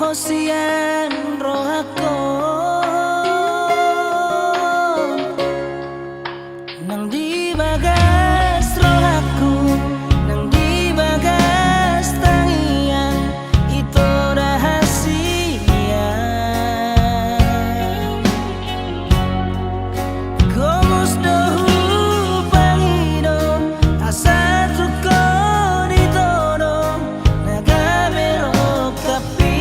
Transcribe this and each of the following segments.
Hosian rohako nang di bagas rohaku nang di bagas tangian itu rahasia gomus dohu pangido asa truko ditoro nagamero kapi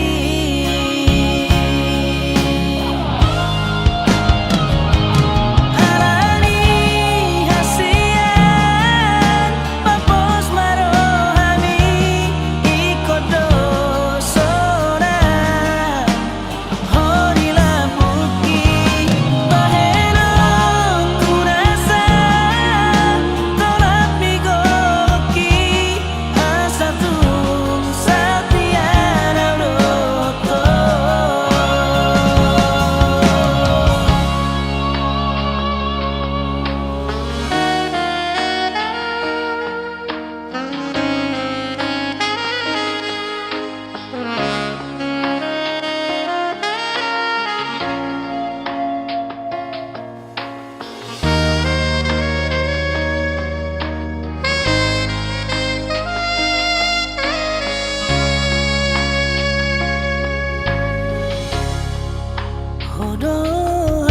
Hodo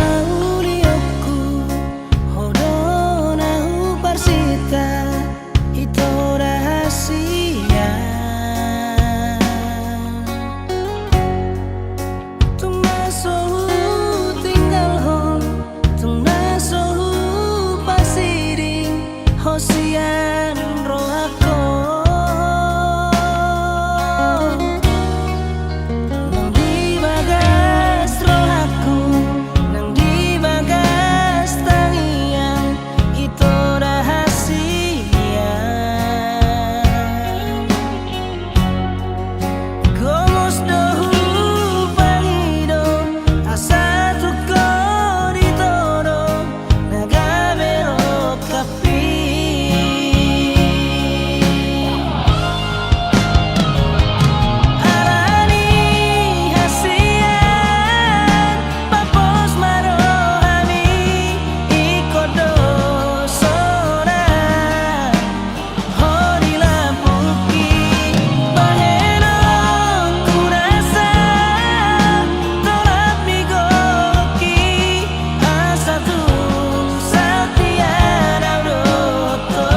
haulioku, hodo nahu parsita, itu rahasia. Tung nasohu tinggal hon, tung nasohu pasiring, hosian rohako. Nang di bagas rohaku nang di bagas tangian itu rahasia gomus dohu pangido asa truko ditoro nagamero kapi arani hasian papos marohami ikodo sora hori lampuki baheno kurasa tolak migoki asa tu satya daudoto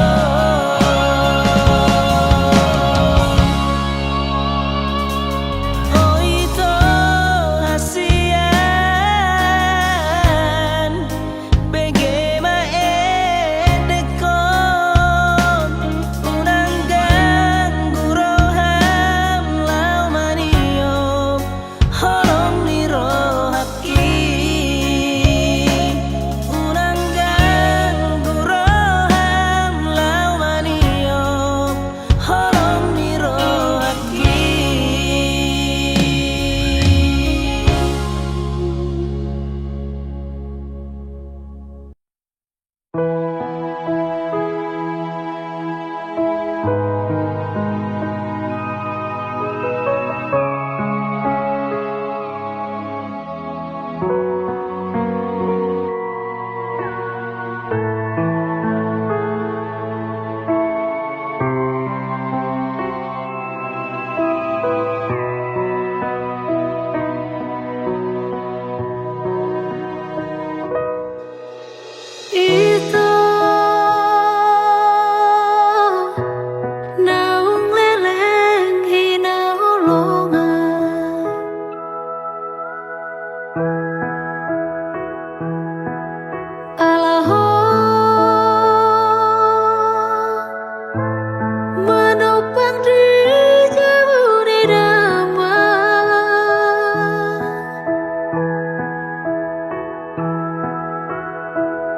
oh itu hasian begema edekon unang ganggu roham lau maniom holong ni rohaki unang ganggu roham lau maniom holong ni rohaki itu naung leleng hina ulongan alaho menopang di jauh di damai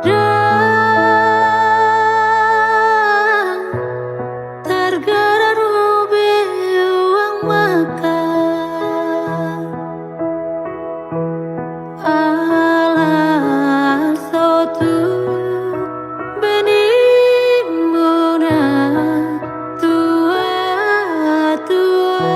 dan tergerak rubi uang makan ala sotu benimuna tua tua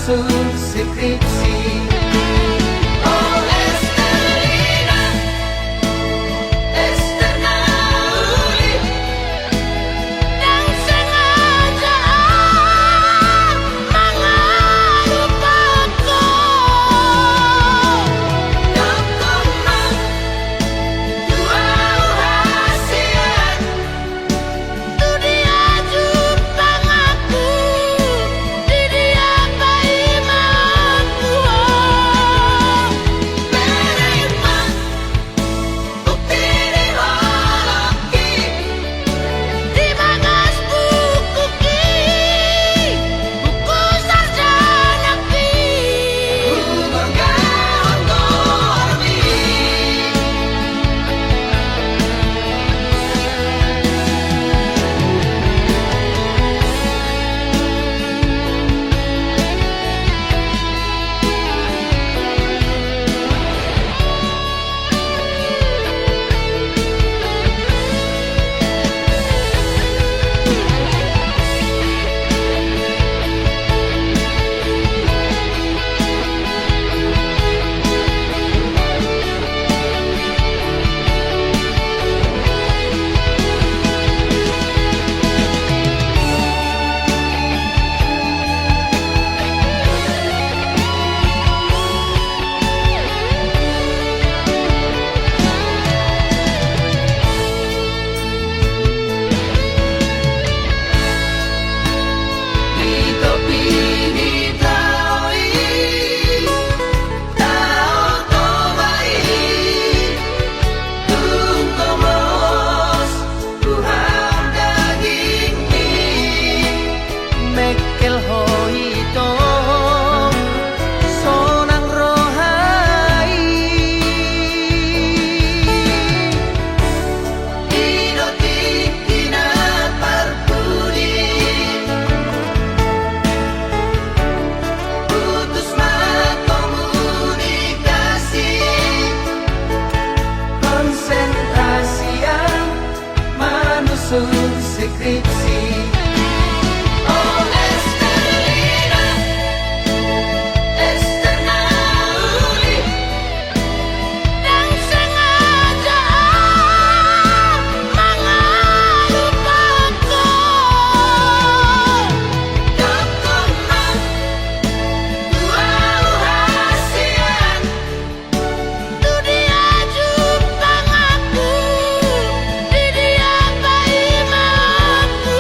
manusun skripsi. Oh Estelina, Esterna uli, yang sengaja mengelupaku. Dokumang dua hasian, Tu dia jupang aku, di dia bayi mampu. menerima bukti di holoki. Di bagas buku ki, buku sarjana ki. Bergaun gormi. Di topi ditaui, tao tobai, tungkomos Tuhan daging mi. Mekel hoito sonang rohai, idoti kina parpudi. Putus komunikasi, konsentrasi yang manusun skripsi. Oh Estelina, Esterna uli, Yang sengaja mengelupaku. dokumang dua hasian, Tu dia jupang aku, di dia bayi mampu.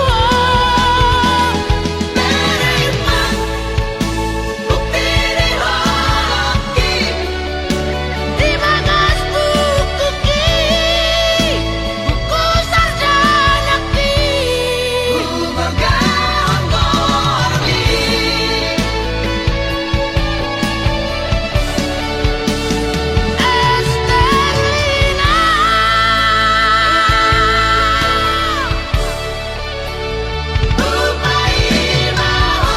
menerima bukti di holoki. Di bagas buku ki, buku sarjana ki. Bergaun gormi. Estelina, Upai mau.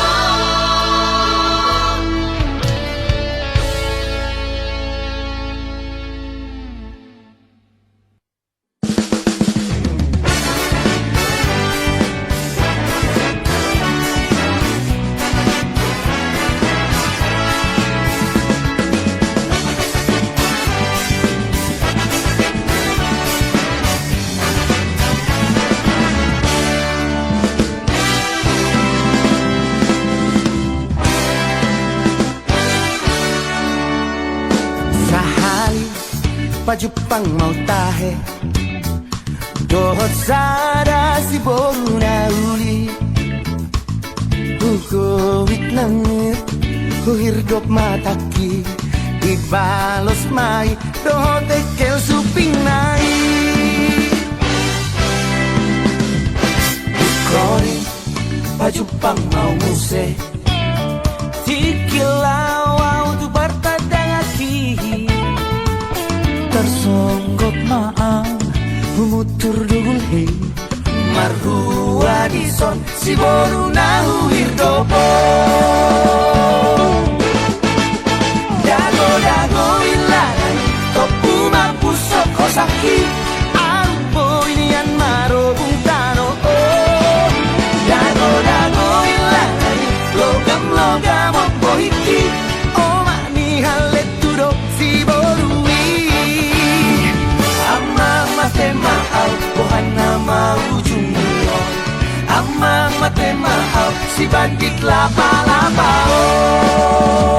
Sahali pajupang mau tahe dohot sada si boru na uli hugowit langit huhirdop mataki ibalos mai dohot tekel suping nai Kori pajupang mau muse Tikilaw tu bertadang aki Tersonggok maang Humutur dugulhe Marhua dison Si boru nahu hirdopo Dago-dago ilaran Topu mapusok kosaki Arpo inian maro bungtano Dago-dago ilaran Logam-logam opo si bandit laba-laba. Oh.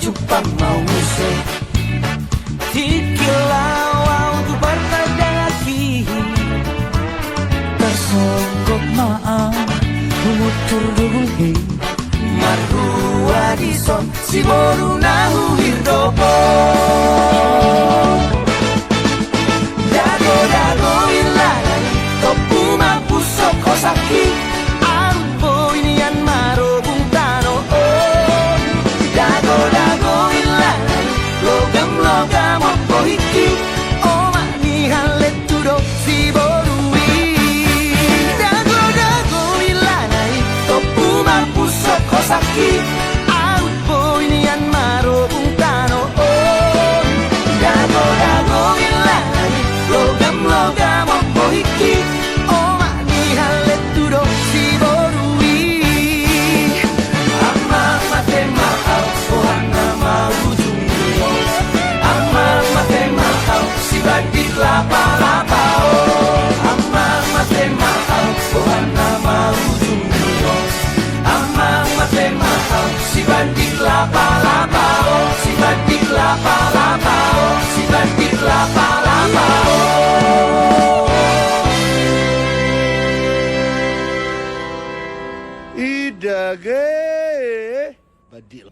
Jumpa mau musuh Tikilau tu bertadaki Tersonggok maaf Umutur dugulhi Marhua dison Si boru nahu hirdopo Dago ilanay Topu mapusok kosaki Ampo inian marobung tano Dago ilanay Logam opohiki Oma ni halet tudo si borui Dago ilanay Topu mapusok kosaki Ampo inian marobung tano Dago ilanay Logam opohiki Oma ni halet tudo si borui Ama mate mahal Ohana mau jumio Ama mate mahal Si bandit laba-laba Ama mate mahal Ohana mau jumio Ama mate mahal Si bandit laba-laba Si bandit laba-laba Si bandit laba-laba Idage Badil.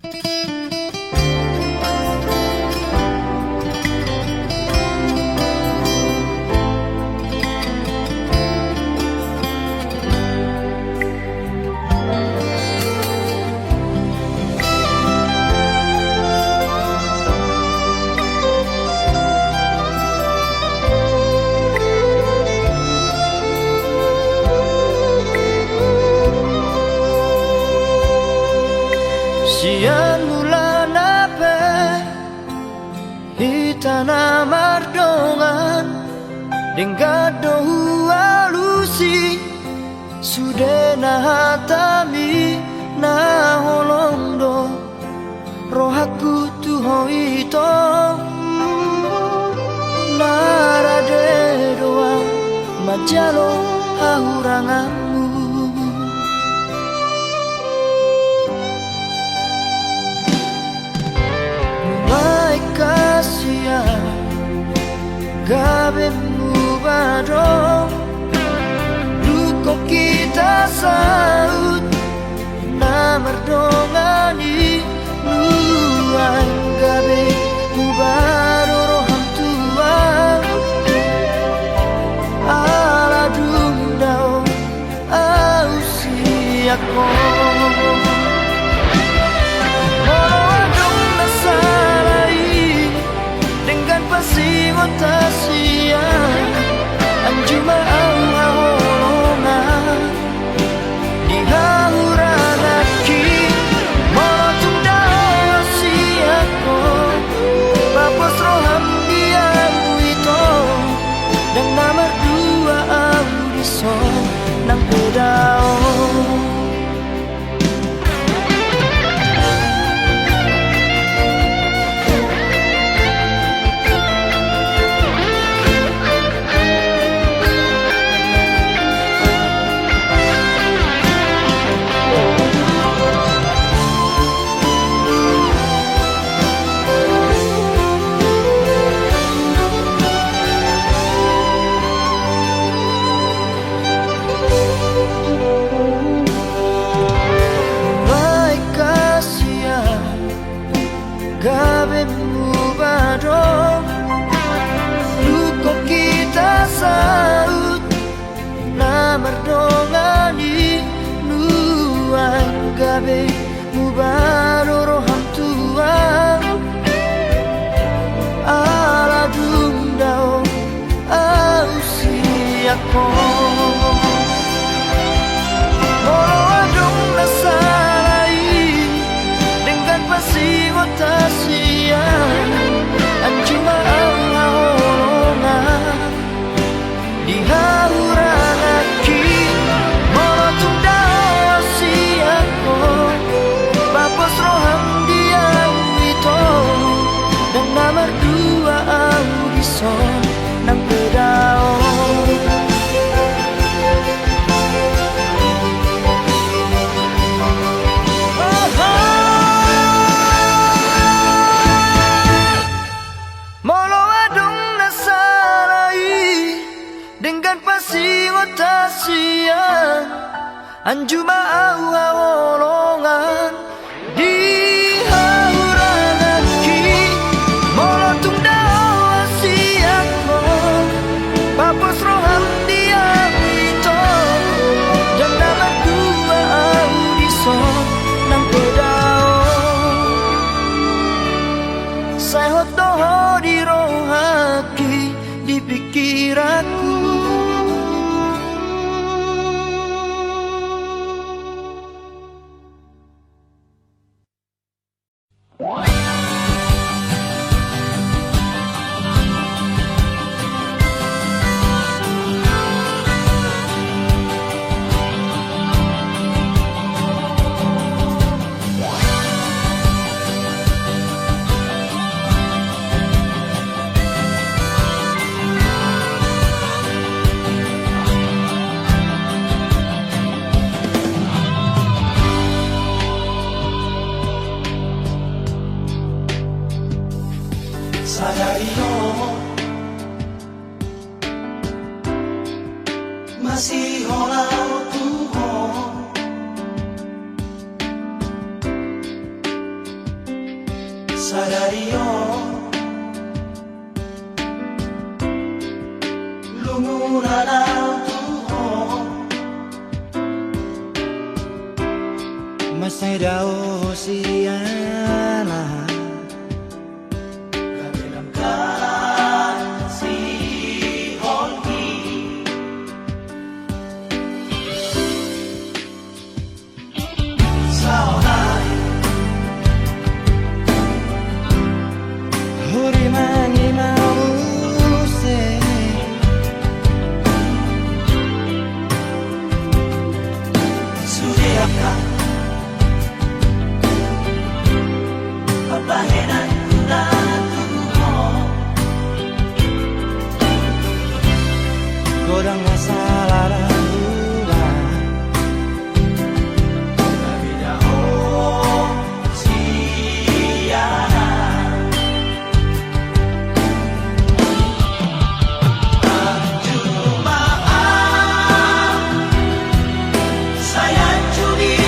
Sian bulan ape Hitana mardongan Denggado alusi Sudena hatami Na holondo Rohaku tuho ito Narade doang Majalo hahuranganmu Kasia gabe mubaro Luko kita saut Namardongani Luang gabe mubaro roham tua Ala dundao ausiako Tasia anjuma au haolonga di hauranaki motung dao siako papos roham diamu itu dan nomor dua audiso nang pedao mubaroh Tuhan ala dundao au siako molo adong nasalai dengan pasi watasia anjuma ang haolongan di haurangaki molo tundao siako papos roham dia wito dan nomor dua audison nang pedao molo adong nasalai dengan pasi watasia anjuma au haolongan di haurangaki molo tundao siako papos roham dia wito dan nama dua audison nang pedao saya hotoho di rohaki di pikiranku Sadariyo masih holau Tuhan Sadariyo lungunan Tuhan masih dao siana Godang masalah raguan Tapi dahulu siana Anjumaan Saya curi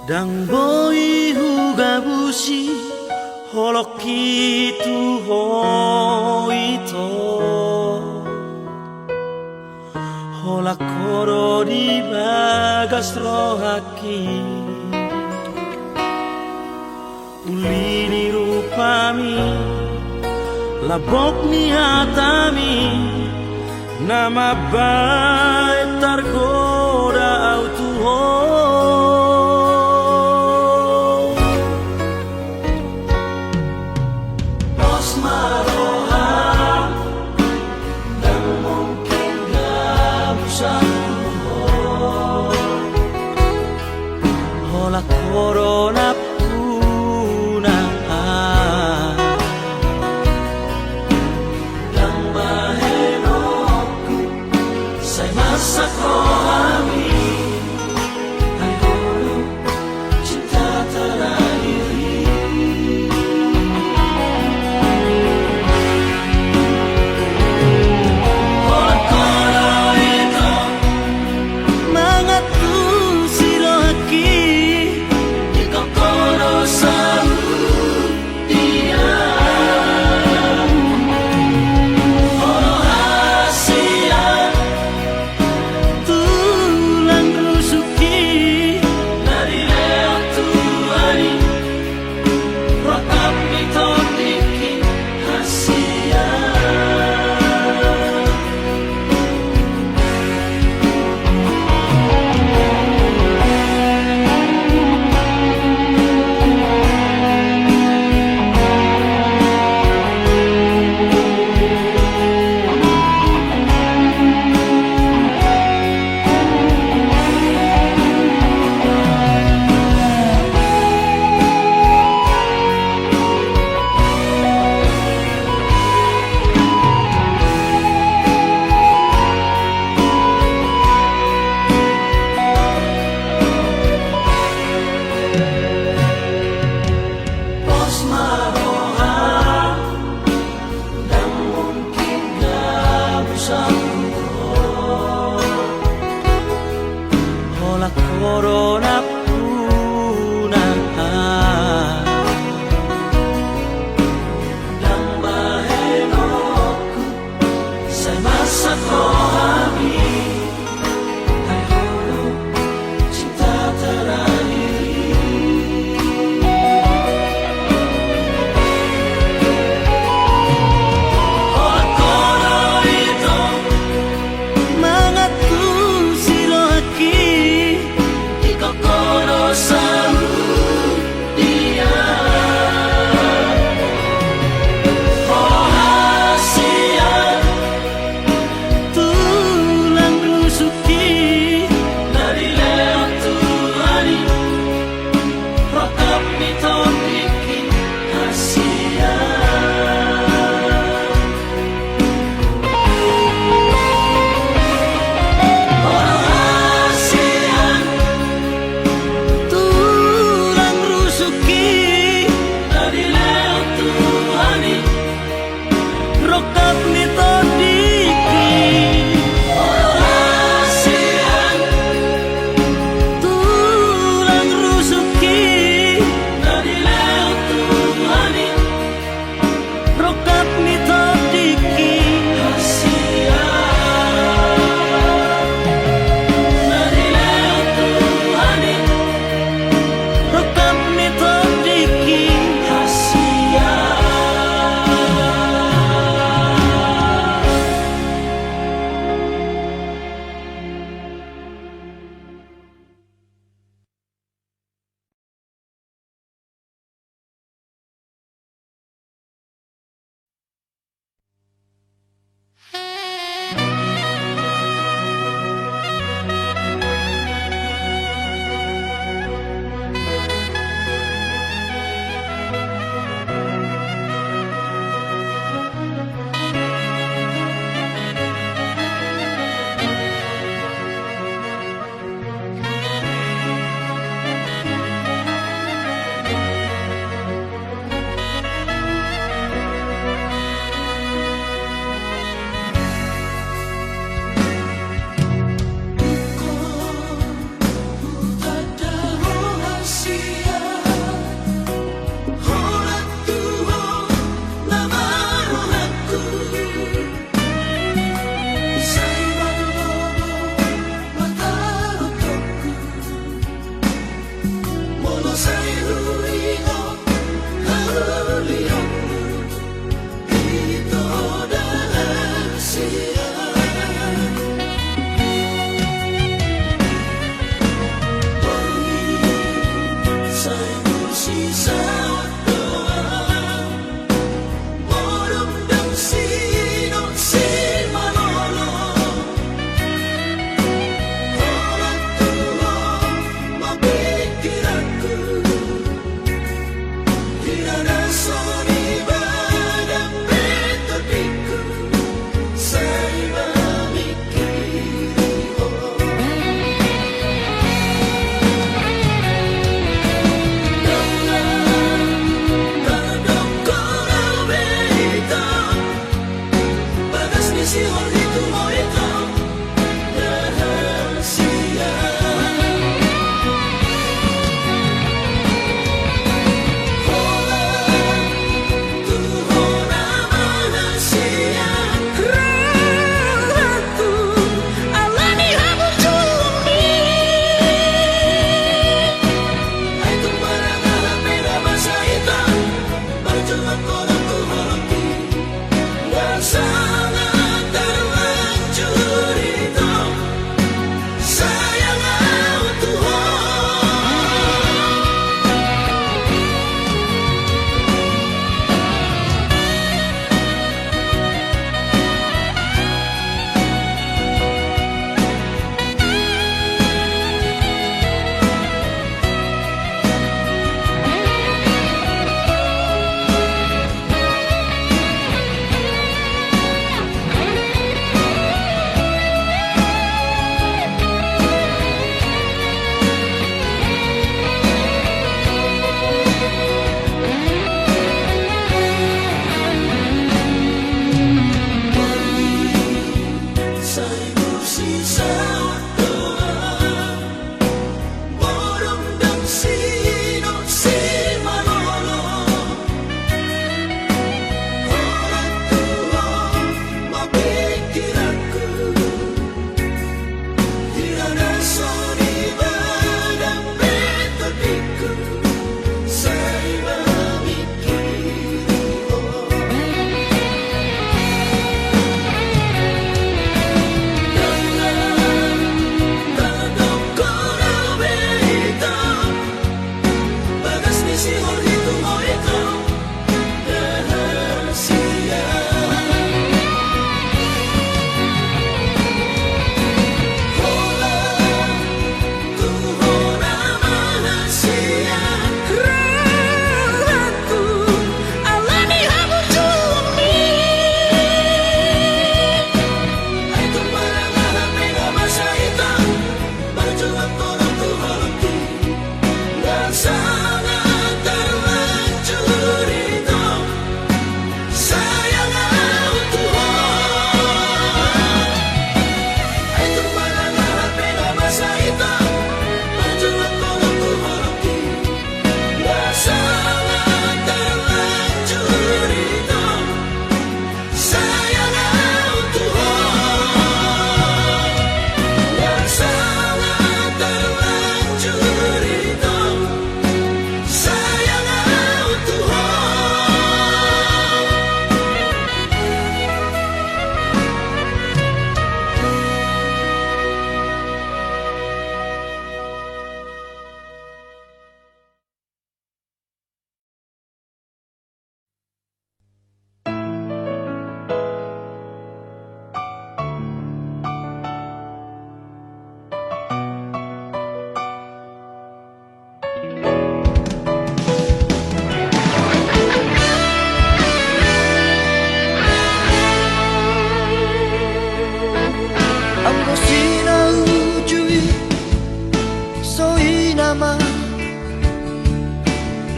Dan boi hugabushi holoki tu hoito hola koro di bagas rohaki ulini rupami labok ni hatami nama baik tergoda autuho hola corona puna yang mahenoku sai masa rohani hai holo cinta terakhir hola corona itu mangatu sirohaki corona puna yang mahenoku sai masa rohani hai holo cinta terakhir hola corona itu mangatu sirohaki Koko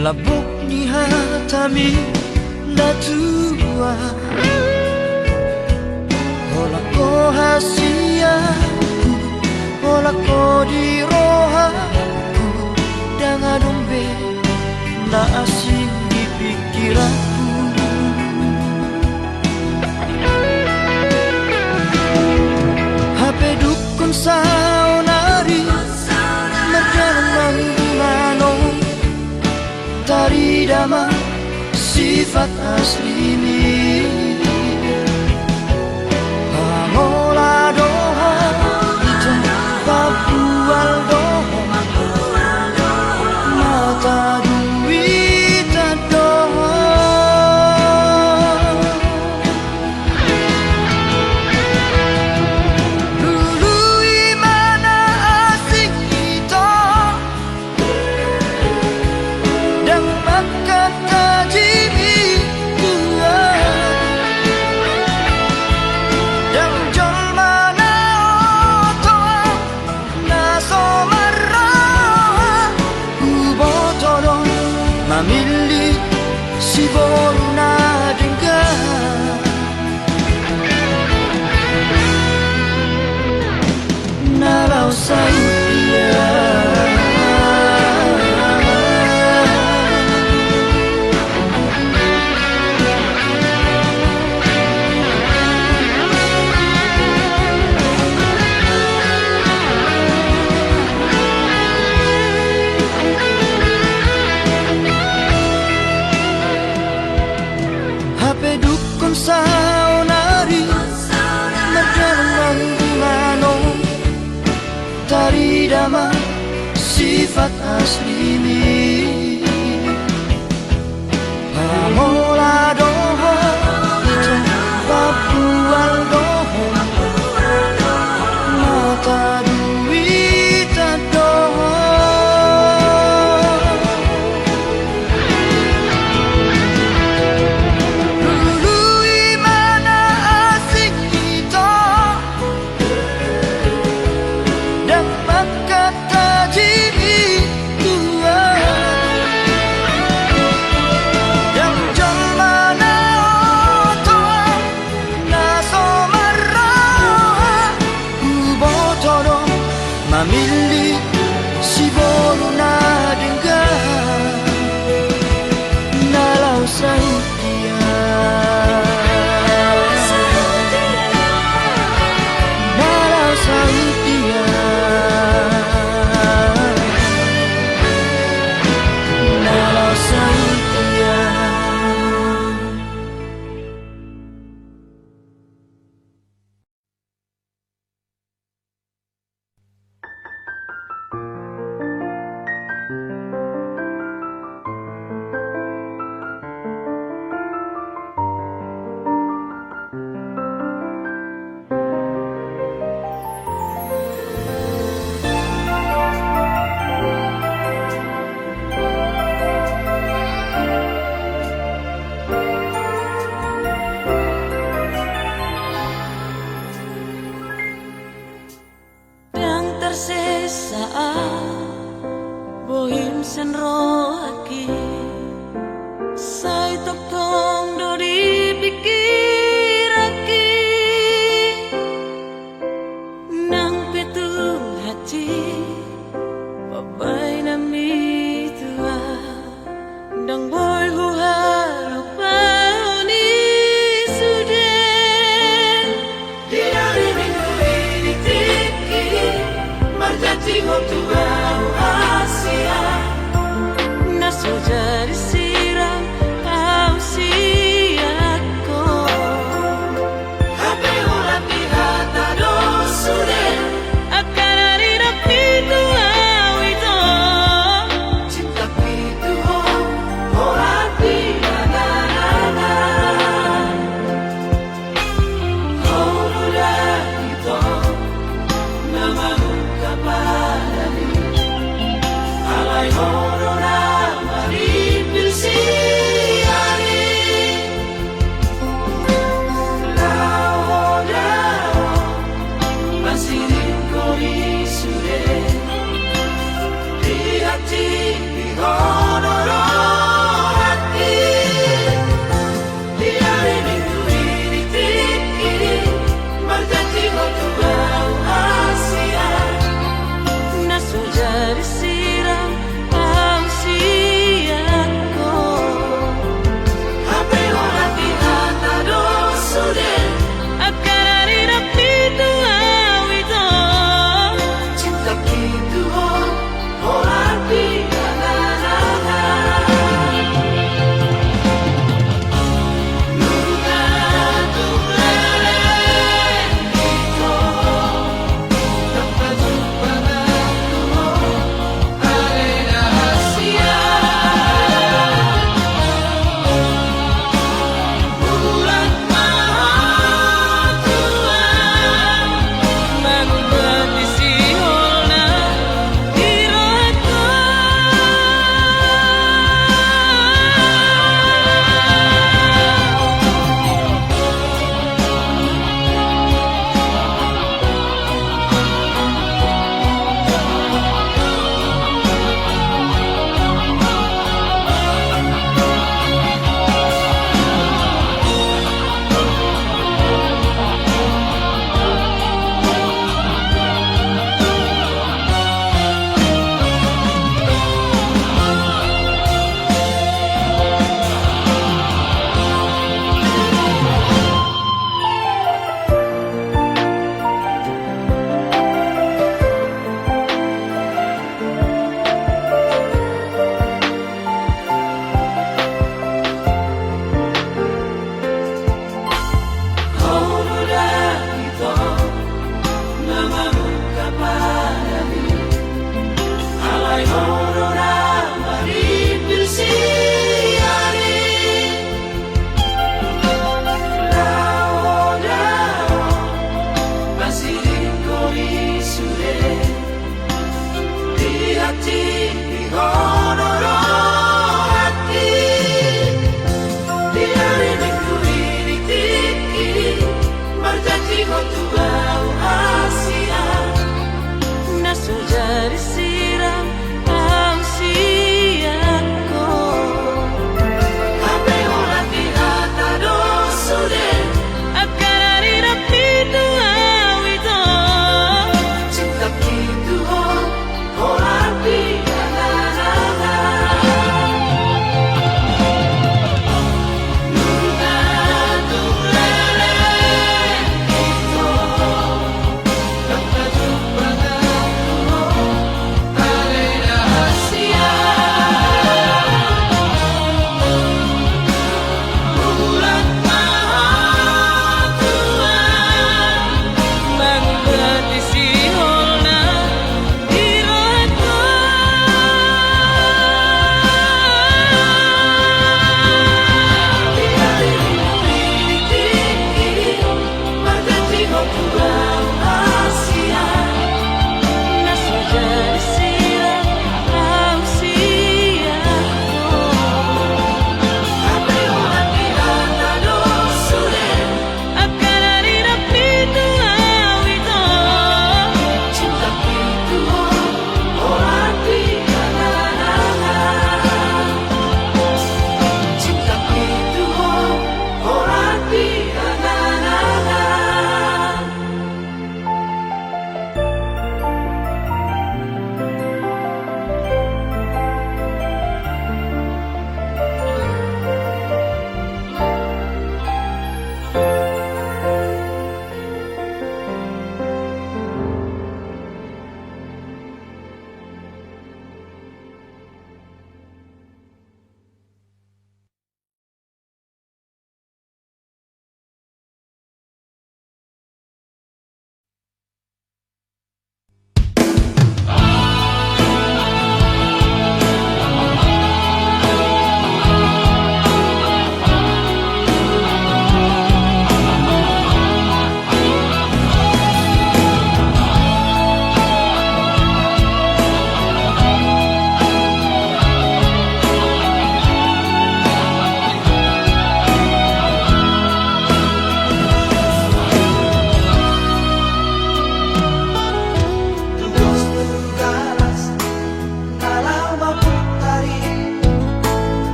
Labok ni hatami natua Ola ko hasiaku Ola ko di rohaku Dengan dombe na asing di pikiranku HP dukun saunari Merjanang manong Tari dama sifat asli ini Pangola doha Itu papual doha Mata duit doha Dulu imana asing kita Dan makan tajimi tua Dan jol mana otoa Naso marah Ubotodon Mamili si boruna dengar Nalau saya HP dukun saunari Merjanang manong Tari dama sifat asli ini Pamola doho Itu papual doho Mata duit doho Dulu imana asing kita Dan makan tajimi tua Memilih si boruna dengan nalau sautia, nalau sautia, nalau sautia. Yang tersisa bohim senro aki sai tok tong do dipikir aki nang petu hati babai nami tua dang boy hu haru pauni suden Diari minggu ini tiki Marjati waktu bau Asia naso jadi siram kau siako Hape ulat di hata dosuden akan hari rapi tua itu Cinta itu orang di nana Kau udah itu Nama muka padami Alai horona maripil siari Lao dao Masirin kori sure Di hati di honoro hati Di hari minggu ini tiki Marjati waktu bau Asia naso jadi siram kau siako Hape orang di hata dosuden akan hari rapi tua itu Cinta itu orang di nana Luna tulele itu Tempat jumpa aku Arena Asia Bulan maha tua mengubati si holna diroko Kau udah itu Nama muka padami Alai horona maripil siari Lao dao Masirin kori sure Di hati di honoro hati Di hari minggu ini tiki Marjati waktu bau Asia naso jadi siram kau siako Hape orang di hata dosuden akan hari rapi tua itu Cinta itu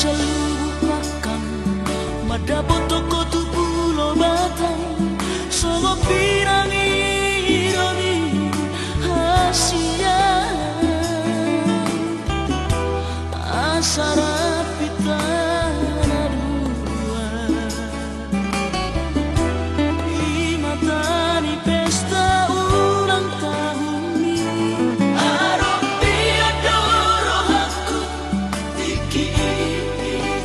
lupakan Madapot toko tu pulau Batam Sogo pirangi ironi hasia Asara pitana dua Imatani pesta ulang tahun ini Arong tiadoro aku Tiki ini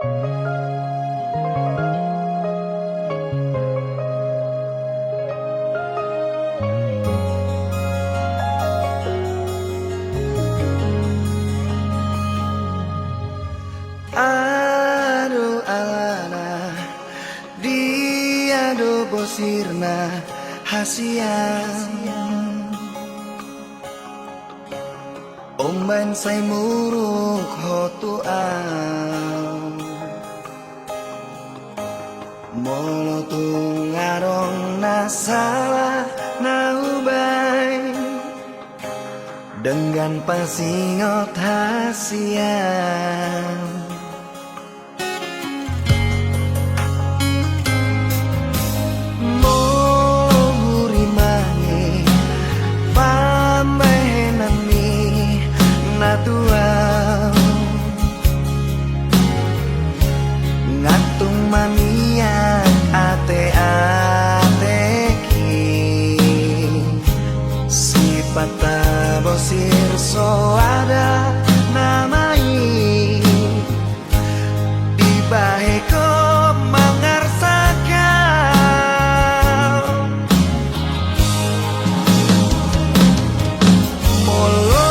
Aduh alana dia do bosirna hasian Omban say muruk hotuan Molotung ngarong nasalah naubay Dengan pasingot hasian Natuang ngatung mania ate-ateki sipata bosir so ada namai dibaheko mangarsakan molo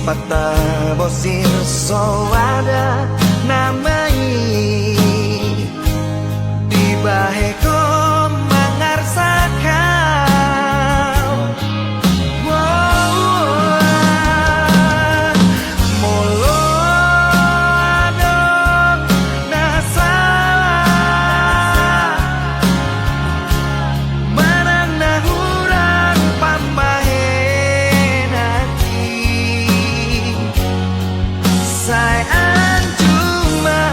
Pata bosir so ada namai dibaheko mangarsakan molo adong nasalah manang nahuran pambahen hati Say anjuma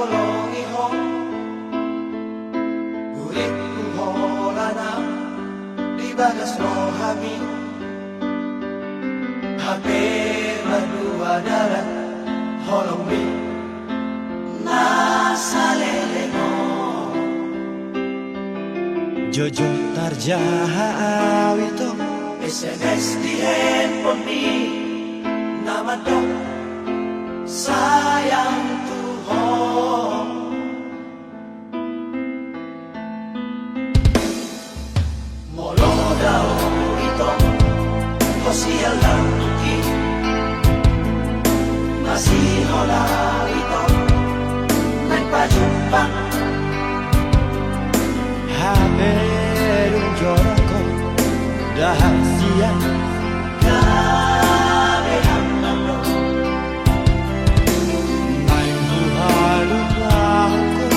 kolong ihong Urip kuholanam di bagas rohami Hape madua darat holong mi Nasa lelengo Jojo tarja awito SMS di handphone ni Nama dong sayang Tuhan Molo daw ito Kosial lang tuki Masih hola ito Nagpajumpa Haberun joroko rahasia Gabe ang nalo Main buharun lauko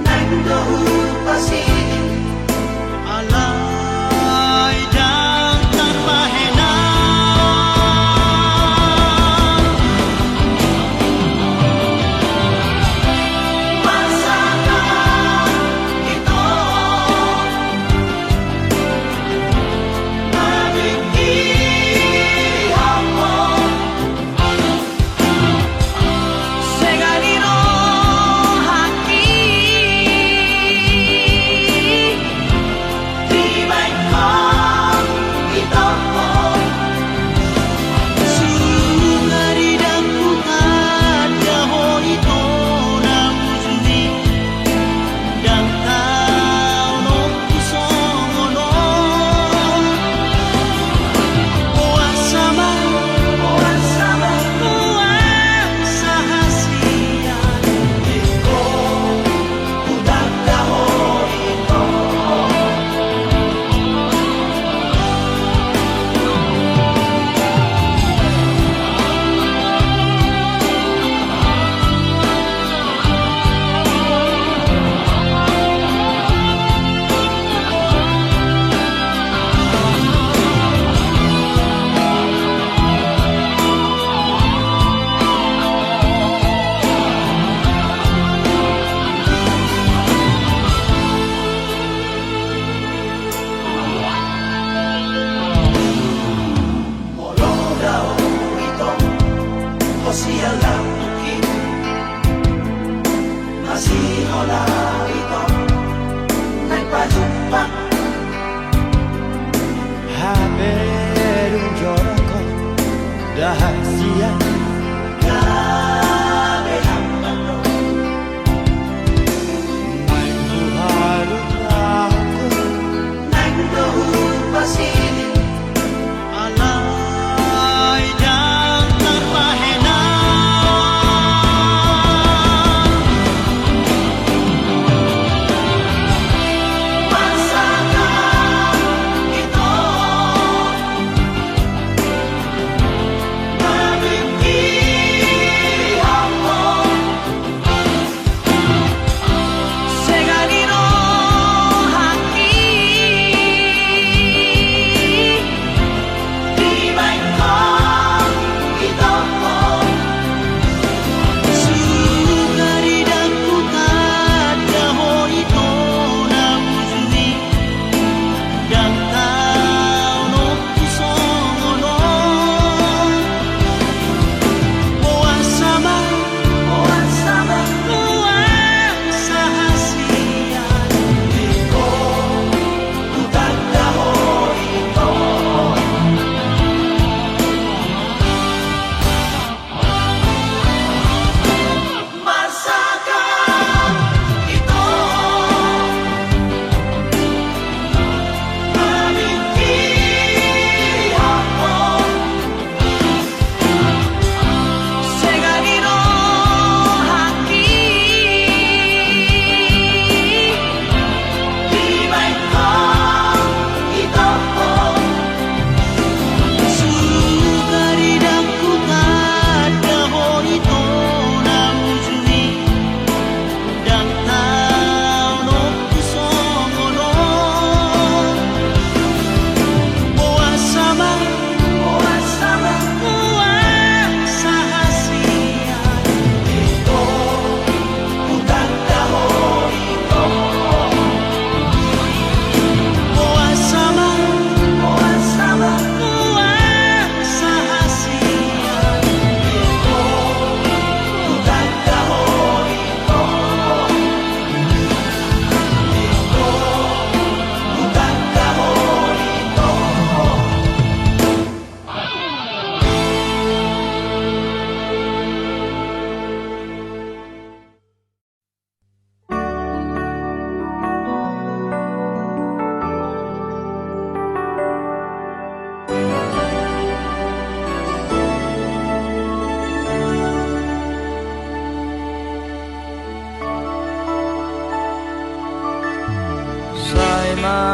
Nagdoon pasilin Alay dan tanpa henang Masakan ito Nabigyan mo Segalino haki Tibay ko ito Sungari dan pukat Yaho ito na mujuni Dan tao no kusono Puasama Sama Puasa hasian iko Udang dahon ito Molo daw ito Kosial lang tuki Masih hola ito Nagpajumpa Haberun joroko rahasia Gabe ang nalo Main buharun lauko Nagdoon pasilin Alay dan tanpa henang Masakan ito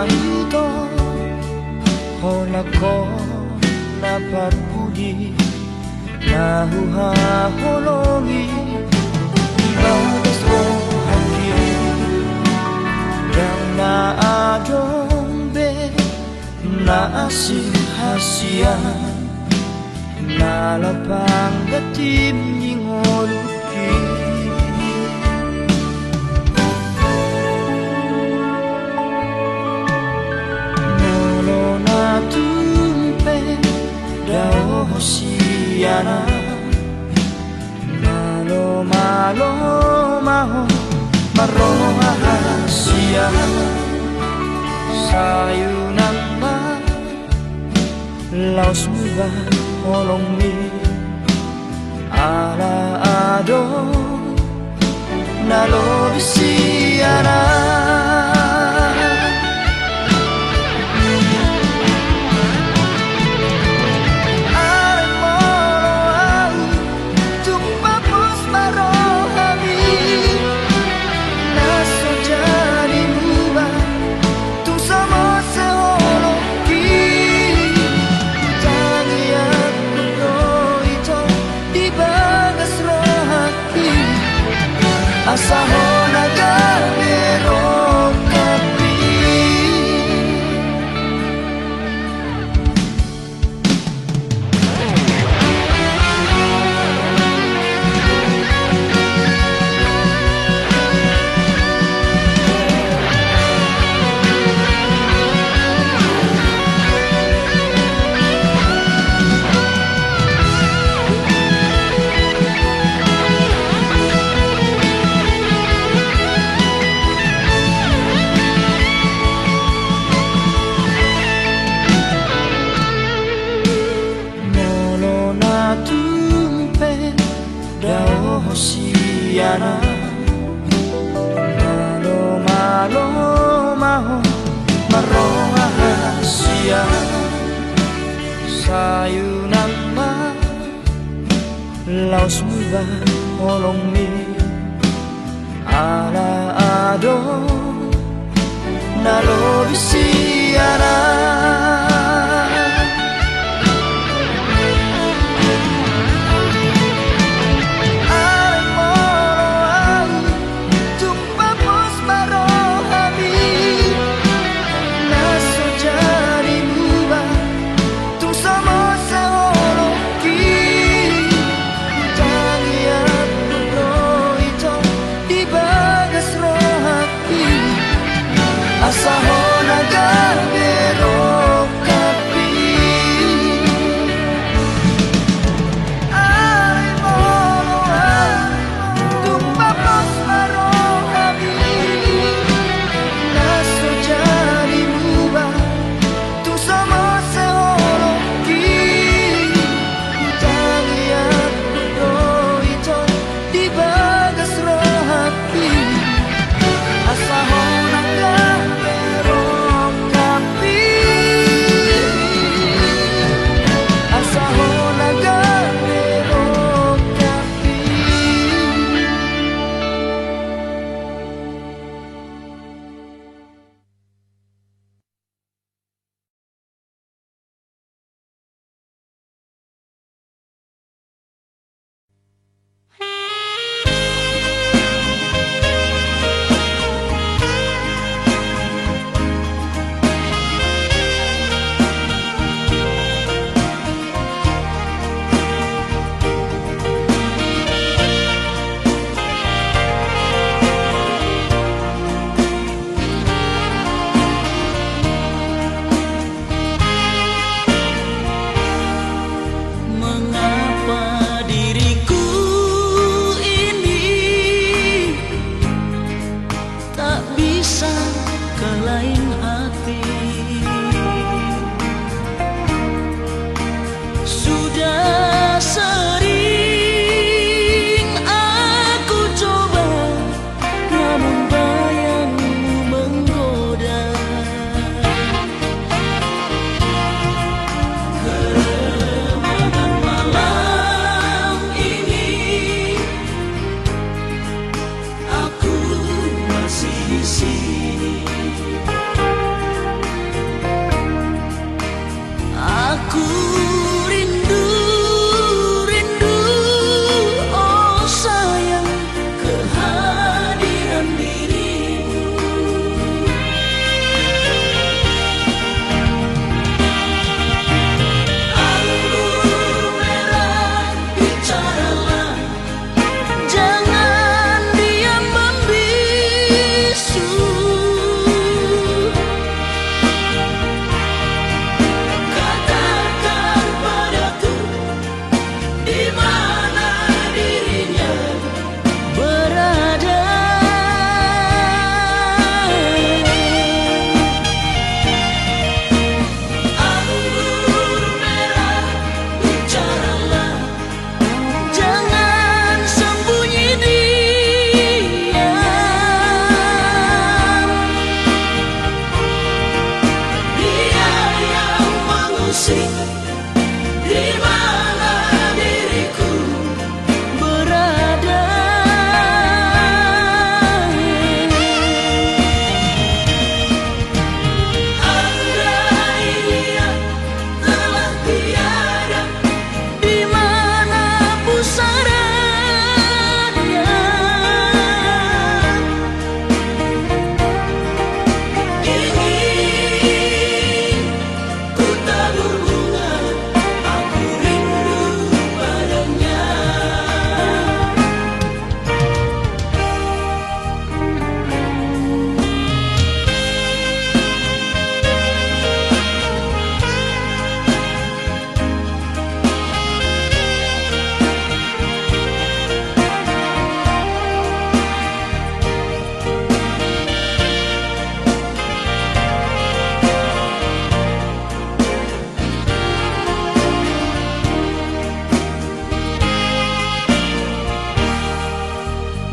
ito Holako na pagpudi Nahuhaholongi Ibagas ko hakim Yang naadombe Naasin hasian Nalapang gatim ningoluki Dao hosiana Malo malo maho Maroha hasia Sayunang ma Laos muba holong mi Ala ado Nalo bisiana Asaho nagamero kapi Dao hosiana Malo malo maho Maroha hasia Sayunang ma Laos muba holong mi Ala ado Nalo bisiana Asaho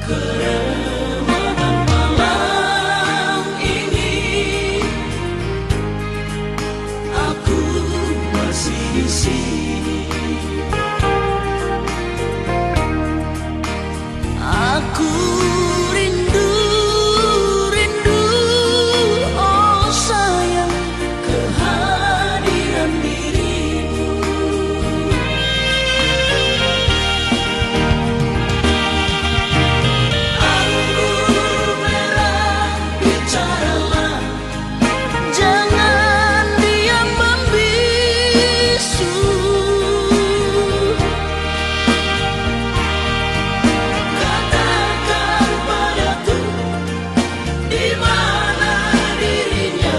Keremahan malam ini, aku masih di sini. Aku rindu, rindu, oh sayang, Kehadiran dirimu, anggur merah, bicaralah, jangan diam membisu. katakan padaku di mana dirinya.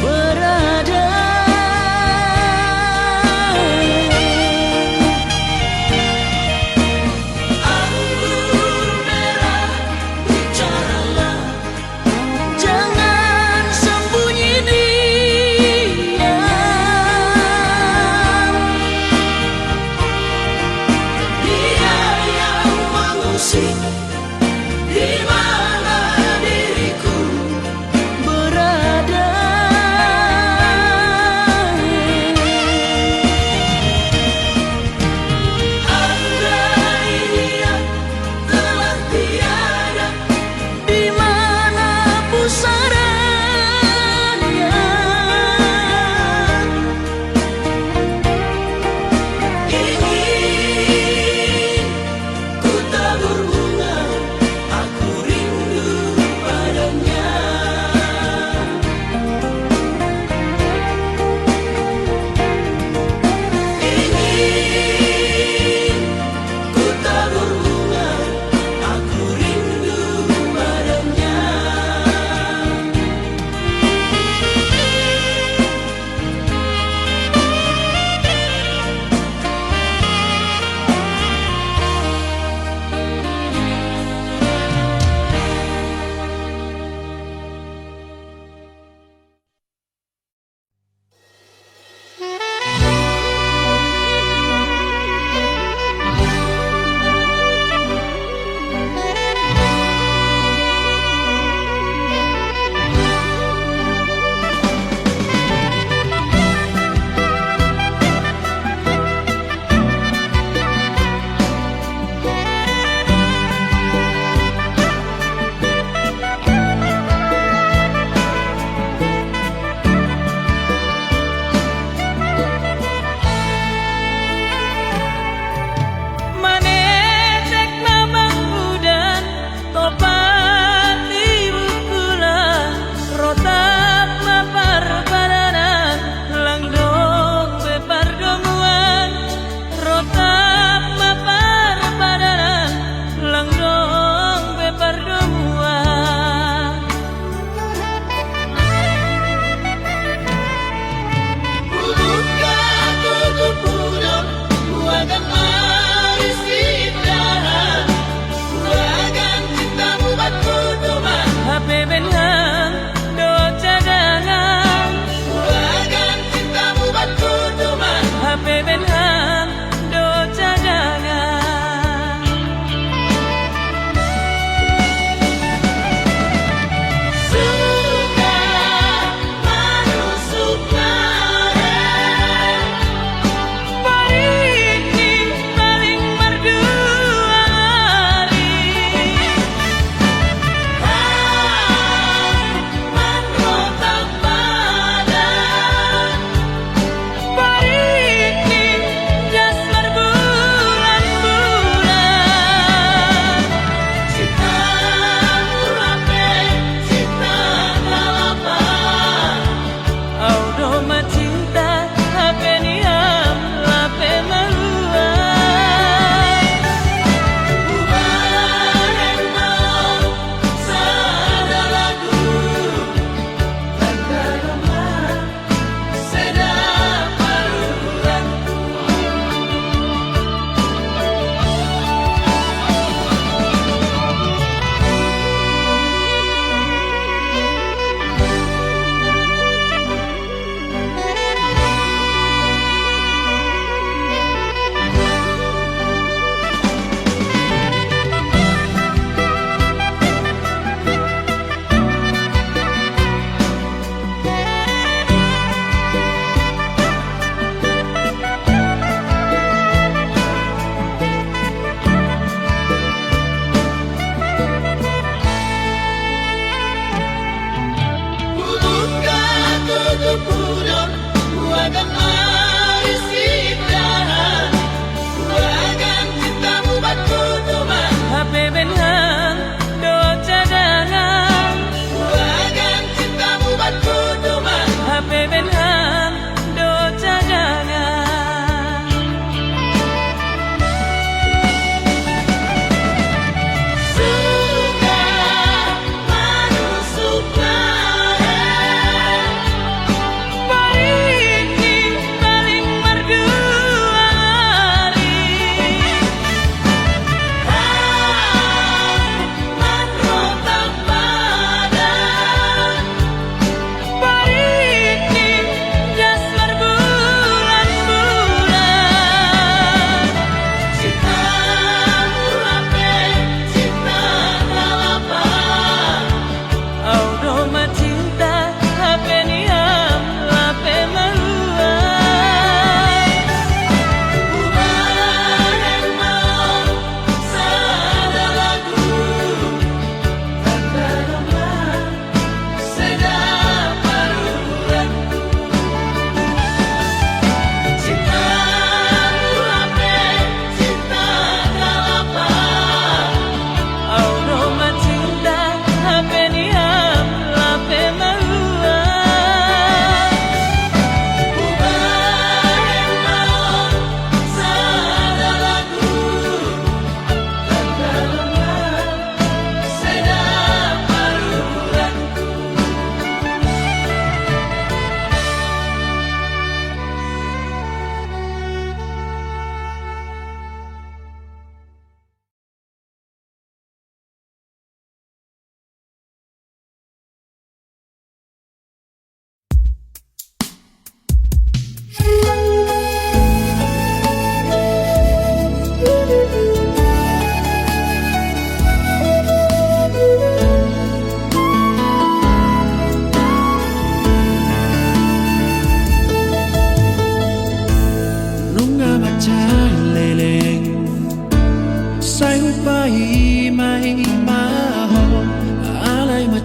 Berada Anggur merah, bicaralah, jangan sembunyi diam. dia yang mengusik di mana diriku. Berada Andai dia telah tiada, di mana pusaranya. ingin ku tabur bunga, aku rindu padanya. Ingin ku tabur bunga, aku rindu padanya.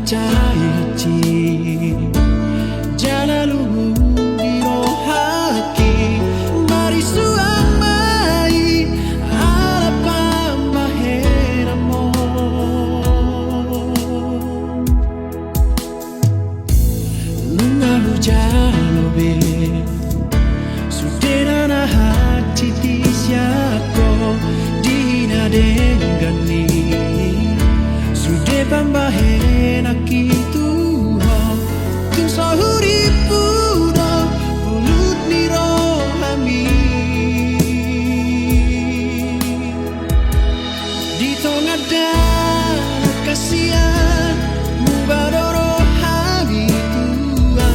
cahayaci Jana luhur di rohaki Mari suang mai ala pambahena mo Nunga hujalobe Sudena hati tisyako Dina denggani Sude pambahena kitu Tung sahuri pudo Bulut ni rohami Di tengah dan kasihan Mubadoro hami tua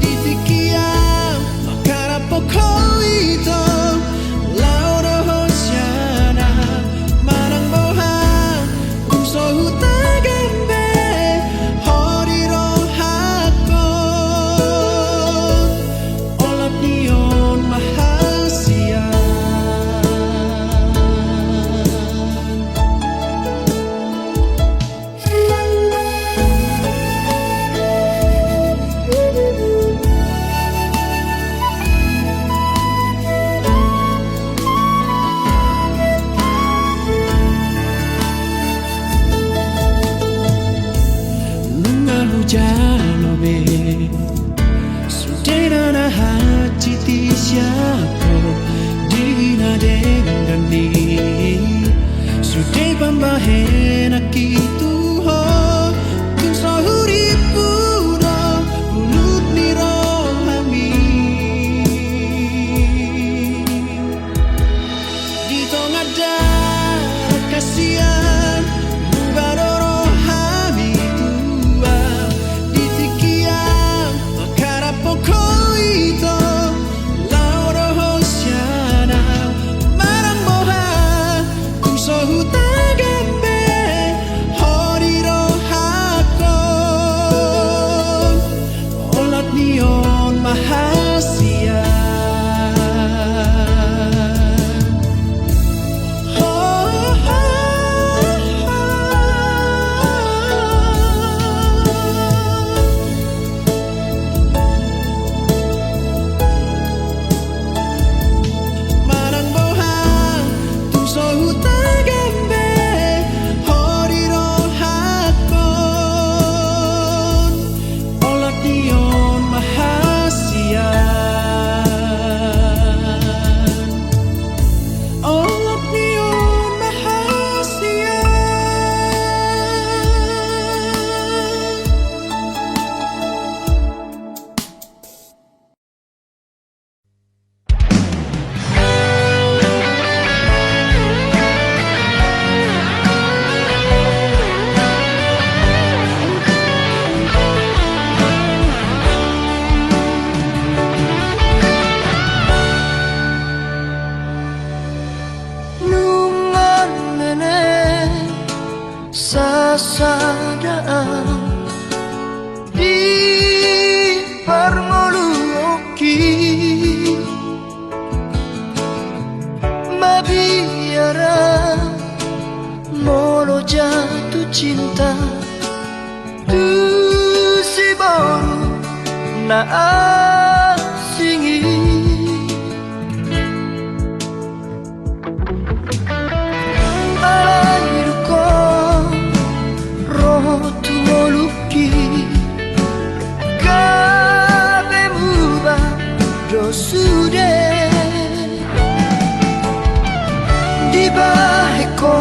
Di tikiam Makara pokok itu Lauro hosyana Marang bohang Usohu tagambe Hori rohakon Olap nion mahasian Nunga hujalobe Sudena na hati tisyako Dina denggani Sude pambahena kitu ho Tung sahuri pudo Bulut ni rohami Di tengah darah kasihan Mubadoro hami tua Di tikiam Makara pokok itu Lauro hosyana Marang moha Usohu tagambe Hori rohakon Olat nion mahasian Marang bohang Tung sohu tagambe Hori rohakon Olat nion mahasian Olat nion mahasian Nungan nene sasadaan Di parngoluoki Mabiara Molo jatuh cinta Tu si baru na asingi Airko roho tumoluki Kabe muba dosude Di baheko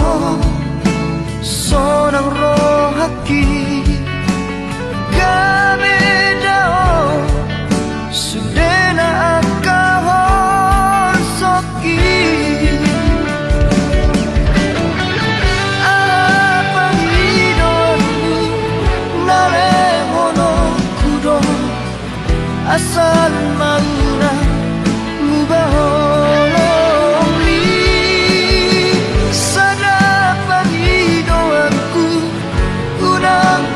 sonang rohaki Kabe dao sudena akahon soki Asal mauna mubaholomi Sadapa hidoanku Unang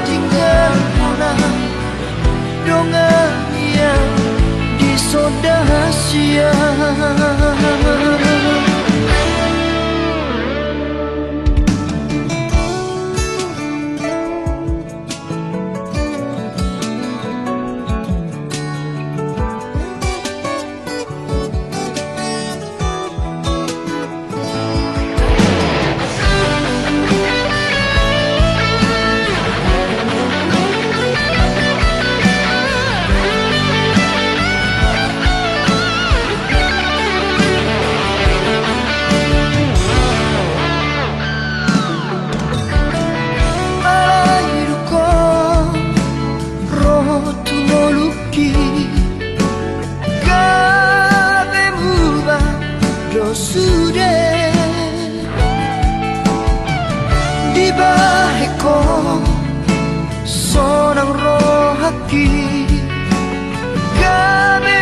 Di bahe ko sonang rohaki Gabi